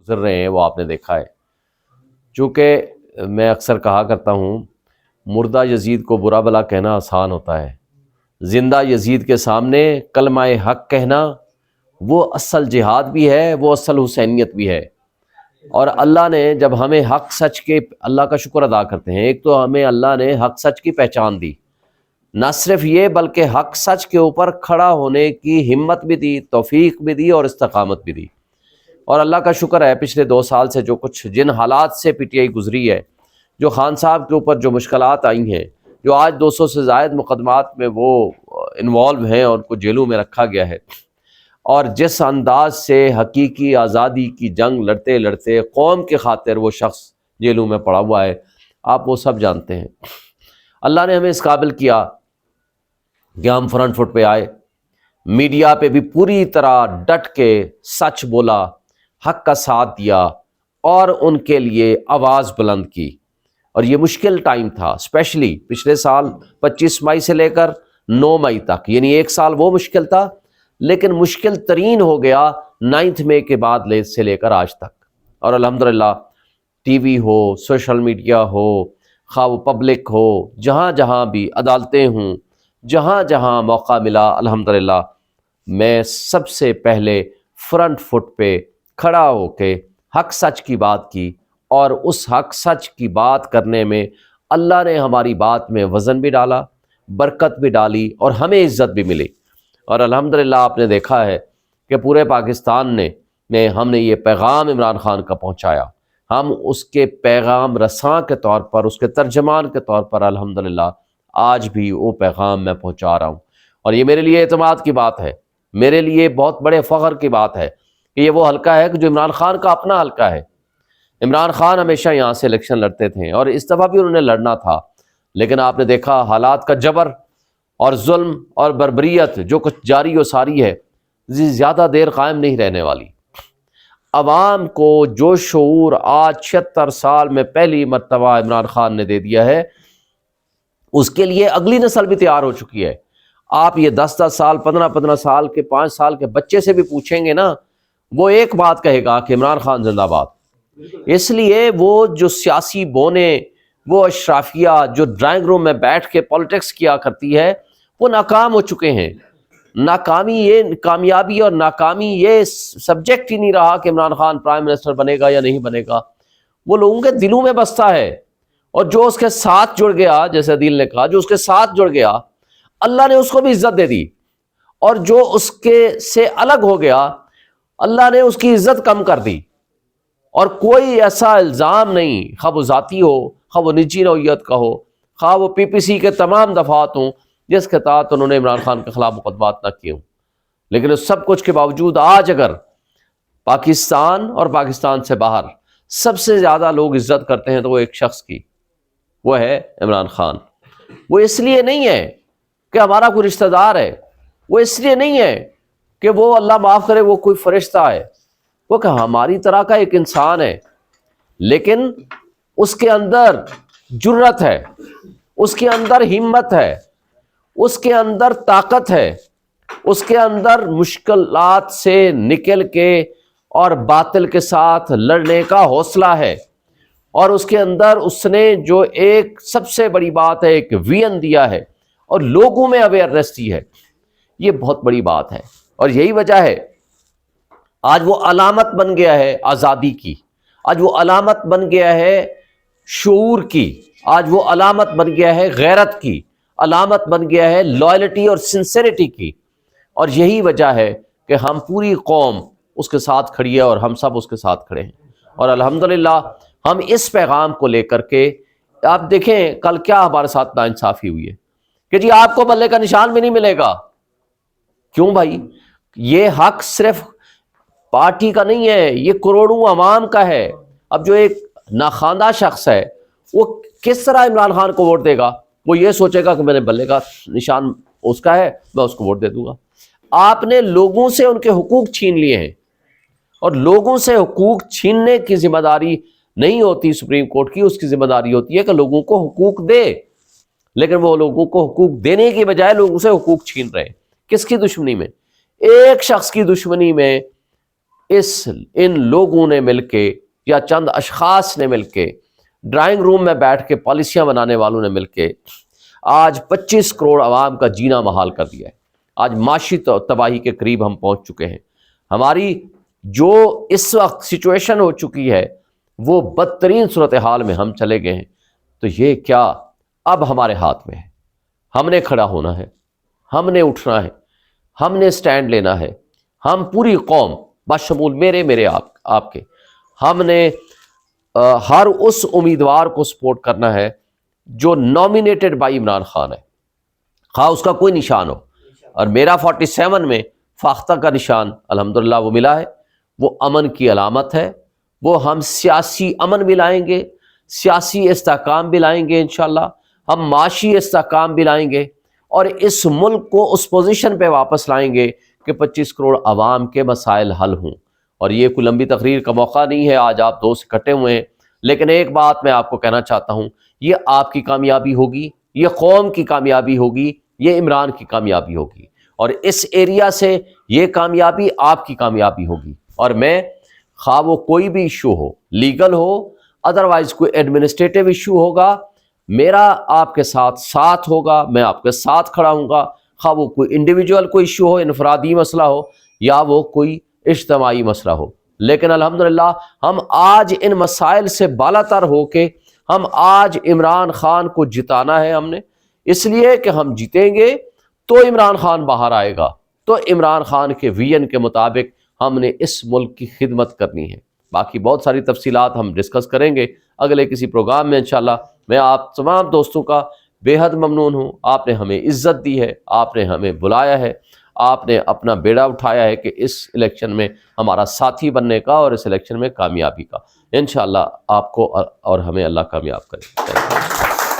گزر رہے ہیں وہ آپ نے دیکھا ہے۔ چونکہ میں اکثر کہا کرتا ہوں مردہ یزید کو برا بلا کہنا آسان ہوتا ہے، زندہ یزید کے سامنے کلمہ حق کہنا وہ اصل جہاد بھی ہے، وہ اصل حسینیت بھی ہے۔ اور اللہ نے جب ہمیں حق سچ کے، اللہ کا شکر ادا کرتے ہیں، ایک تو ہمیں اللہ نے حق سچ کی پہچان دی، نہ صرف یہ بلکہ حق سچ کے اوپر کھڑا ہونے کی ہمت بھی دی، توفیق بھی دی اور استقامت بھی دی۔ اور اللہ کا شکر ہے پچھلے 2 سال سے جو کچھ جن حالات سے پی ٹی آئی گزری ہے، جو خان صاحب کے اوپر جو مشکلات آئی ہیں، جو آج 200 سے زائد مقدمات میں وہ انوالو ہیں اور ان کو جیلوں میں رکھا گیا ہے، اور جس انداز سے حقیقی آزادی کی جنگ لڑتے لڑتے قوم کے خاطر وہ شخص جیلوں میں پڑا ہوا ہے، آپ وہ سب جانتے ہیں۔ اللہ نے ہمیں اس قابل کیا کہ ہم فرنٹ فٹ پہ آئے، میڈیا پہ بھی پوری طرح ڈٹ کے سچ بولا، حق کا ساتھ دیا اور ان کے لیے آواز بلند کی۔ اور یہ مشکل ٹائم تھا، اسپیشلی پچھلے سال 25 مئی سے لے کر 9 مئی تک، یعنی 1 سال وہ مشکل تھا، لیکن مشکل ترین ہو گیا 9 مئی کے بعد سے لے کر آج تک۔ اور الحمدللہ ٹی وی ہو، سوشل میڈیا ہو، خواہ وہ پبلک ہو، جہاں جہاں بھی عدالتیں ہوں، جہاں جہاں موقع ملا، الحمدللہ میں سب سے پہلے فرنٹ فٹ پہ کھڑا ہو کے حق سچ کی بات کی، اور اس حق سچ کی بات کرنے میں اللہ نے ہماری بات میں وزن بھی ڈالا، برکت بھی ڈالی اور ہمیں عزت بھی ملی۔ اور الحمدللہ آپ نے دیکھا ہے کہ پورے پاکستان میں ہم نے یہ پیغام عمران خان کا پہنچایا، ہم اس کے پیغام رساں کے طور پر، اس کے ترجمان کے طور پر الحمدللہ آج بھی وہ پیغام میں پہنچا رہا ہوں۔ اور یہ میرے لیے اعتماد کی بات ہے، میرے لیے بہت بڑے فخر کی بات ہے کہ یہ وہ حلقہ ہے کہ جو عمران خان کا اپنا حلقہ ہے۔ عمران خان ہمیشہ یہاں سے الیکشن لڑتے تھے اور اس دفعہ بھی انہوں نے لڑنا تھا، لیکن آپ نے دیکھا حالات کا جبر اور ظلم اور بربریت جو کچھ جاری و ساری ہے، زیادہ دیر قائم نہیں رہنے والی۔ عوام کو جو شعور آج 76 سال میں پہلی مرتبہ عمران خان نے دے دیا ہے، اس کے لیے اگلی نسل بھی تیار ہو چکی ہے۔ آپ یہ 10 سال، 15 سال کے، 5 سال کے بچے سے بھی پوچھیں گے نا، وہ ایک بات کہے گا کہ عمران خان زندہ باد۔ اس لیے وہ جو سیاسی بونے، وہ اشرافیہ جو ڈرائنگ روم میں بیٹھ کے پالیٹکس کیا کرتی ہے، وہ ناکام ہو چکے ہیں۔ ناکامی، یہ کامیابی اور ناکامی یہ سبجیکٹ ہی نہیں رہا کہ عمران خان پرائم منسٹر بنے گا یا نہیں بنے گا، وہ لوگوں کے دلوں میں بستا ہے۔ اور جو اس کے ساتھ جڑ گیا، جیسے عدیل نے کہا، جو اس کے ساتھ جڑ گیا، اللہ نے اس کو بھی عزت دے دی، اور جو اس کے سے الگ ہو گیا، اللہ نے اس کی عزت کم کر دی۔ اور کوئی ایسا الزام نہیں، خواہ وہ ذاتی ہو، خواہ وہ نجی نوعیت کا ہو، خواہ وہ پی پی سی کے تمام دفعات ہوں جس کے تحت انہوں نے عمران خان کے خلاف مقدمات نہ کیے ہوں، لیکن اس سب کچھ کے باوجود آج اگر پاکستان اور پاکستان سے باہر سب سے زیادہ لوگ عزت کرتے ہیں تو وہ ایک شخص کی، وہ ہے عمران خان۔ وہ اس لیے نہیں ہے کہ ہمارا کوئی رشتہ دار ہے، وہ اس لیے نہیں ہے کہ وہ اللہ معاف کرے وہ کوئی فرشتہ ہے، وہ کہ ہماری طرح کا ایک انسان ہے، لیکن اس کے اندر جرت ہے، اس کے اندر ہمت ہے، اس کے اندر طاقت ہے، اس کے اندر مشکلات سے نکل کے اور باطل کے ساتھ لڑنے کا حوصلہ ہے، اور اس کے اندر اس نے جو ایک سب سے بڑی بات ہے، ایک ویژن دیا ہے اور لوگوں میں اویئرنیس دی ہے، یہ بہت بڑی بات ہے۔ اور یہی وجہ ہے آج وہ علامت بن گیا ہے آزادی کی، آج وہ علامت بن گیا ہے شعور کی، آج وہ علامت بن گیا ہے غیرت کی، علامت بن گیا ہے لائلٹی اور سنسیریٹی کی۔ اور یہی وجہ ہے کہ ہم پوری قوم اس کے ساتھ کھڑی ہے اور ہم سب اس کے ساتھ کھڑے ہیں۔ اور الحمدللہ ہم اس پیغام کو لے کر کے، آپ دیکھیں کل کیا ہمارے ساتھ ناانصافی ہوئی ہے کہ جی آپ کو بلے کا نشان بھی نہیں ملے گا۔ کیوں بھائی؟ یہ حق صرف پارٹی کا نہیں ہے، یہ کروڑوں عوام کا ہے۔ اب جو ایک ناخواندہ شخص ہے وہ کس طرح عمران خان کو ووٹ دے گا؟ وہ یہ سوچے گا کہ میں نے بلے کا نشان اس کا ہے، میں اس کو ووٹ دے دوں گا۔ آپ نے لوگوں سے ان کے حقوق چھین لیے ہیں، اور لوگوں سے حقوق چھیننے کی ذمہ داری نہیں ہوتی سپریم کورٹ کی، اس کی ذمہ داری ہوتی ہے کہ لوگوں کو حقوق دے، لیکن وہ لوگوں کو حقوق دینے کی بجائے لوگوں سے حقوق چھین رہے ہیں۔ کس کی دشمنی میں؟ ایک شخص کی دشمنی میں ان لوگوں نے مل کے یا چند اشخاص نے مل کے ڈرائنگ روم میں بیٹھ کے پالیسیاں بنانے والوں نے مل کے آج 25 کروڑ عوام کا جینا محال کر دیا ہے۔ آج معاشی تباہی کے قریب ہم پہنچ چکے ہیں۔ ہماری جو اس وقت سچویشن ہو چکی ہے وہ بدترین صورتحال میں ہم چلے گئے ہیں۔ تو یہ کیا اب ہمارے ہاتھ میں ہے، ہم نے کھڑا ہونا ہے، ہم نے اٹھنا ہے، ہم نے سٹینڈ لینا ہے۔ ہم پوری قوم بشمول میرے آپ کے، ہم نے ہر اس امیدوار کو سپورٹ کرنا ہے جو نامینیٹڈ بائی عمران خان ہے، خواہ اس کا کوئی نشان ہو۔ اور میرا 47 میں فاختہ کا نشان الحمدللہ وہ ملا ہے، وہ امن کی علامت ہے۔ وہ ہم سیاسی امن بھی لائیں گے، سیاسی استحکام بھی لائیں گے انشاءاللہ، ہم معاشی استحکام بھی لائیں گے، اور اس ملک کو اس پوزیشن پہ واپس لائیں گے کہ 25 کروڑ عوام کے مسائل حل ہوں۔ اور یہ کوئی لمبی تقریر کا موقع نہیں ہے، آج آپ دوست اکٹھے ہوئے ہیں، لیکن ایک بات میں آپ کو کہنا چاہتا ہوں، یہ آپ کی کامیابی ہوگی، یہ قوم کی کامیابی ہوگی، یہ عمران کی کامیابی ہوگی، اور اس ایریا سے یہ کامیابی آپ کی کامیابی ہوگی۔ اور میں خواہ وہ کوئی بھی ایشو ہو، لیگل ہو، ادروائز کوئی ایڈمنسٹریٹو ایشو ہوگا، میرا آپ کے ساتھ ہوگا، میں آپ کے ساتھ کھڑا ہوں گا، خواہ وہ کوئی انڈیویجول کوئی ایشو ہو، انفرادی مسئلہ ہو، یا وہ کوئی اجتماعی مسئلہ ہو۔ لیکن الحمدللہ ہم آج ان مسائل سے بالاتر ہو کے ہم آج عمران خان کو جتانا ہے۔ ہم نے اس لیے کہ ہم جیتیں گے تو عمران خان باہر آئے گا، تو عمران خان کے ویژن کے مطابق ہم نے اس ملک کی خدمت کرنی ہے۔ باقی بہت ساری تفصیلات ہم ڈسکس کریں گے اگلے کسی پروگرام میں انشاءاللہ۔ میں آپ تمام دوستوں کا بے حد ممنون ہوں، آپ نے ہمیں عزت دی ہے، آپ نے ہمیں بلایا ہے، آپ نے اپنا بیڑا اٹھایا ہے کہ اس الیکشن میں ہمارا ساتھی بننے کا اور اس الیکشن میں کامیابی کا۔ انشاءاللہ آپ کو اور ہمیں اللہ کامیاب کرے۔